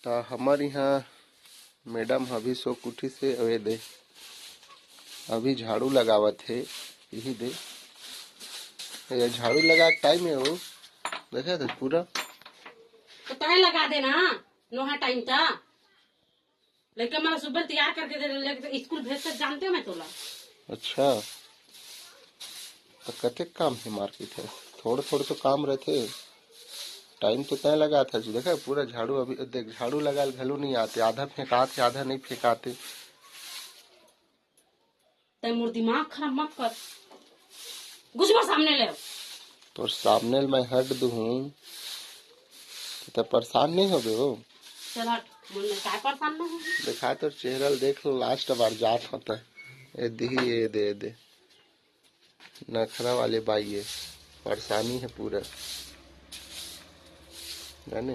तो हमारे यहाँ मैडम अभी सो कुठी से अवे दे अभी झाड़ू लगावत है। यही दे ये झाड़ू लगा टाइम है वो देखा था पूरा तो तय लगा देना नोहा टाइम था लेकिन हमारा सुबह तैयार करके दे लेके स्कूल भेजते जानते हो मैं तोला। अच्छा तो कते काम है मार्केट है थोड़े थोड़े तो काम रहते टाइम तो तय लगा था जो देखा पूरा झाड़ू अभी देख झाड़ू लगा घलू नहीं आते आधा फेंकाते आधा नहीं फेंकाते। तय मोर दिमाग खराब मत कर गुजबा सामने ले तो सामने मैं हट दूँ तो परेशान नहीं हो गए हो। चल हट मन में काय परेशान ना हो। देखा तो चेहरा देख लो लास्ट बार जात होता है ये दी ये दे नखरा वाले बाई है परेशानी है पूरा जाने।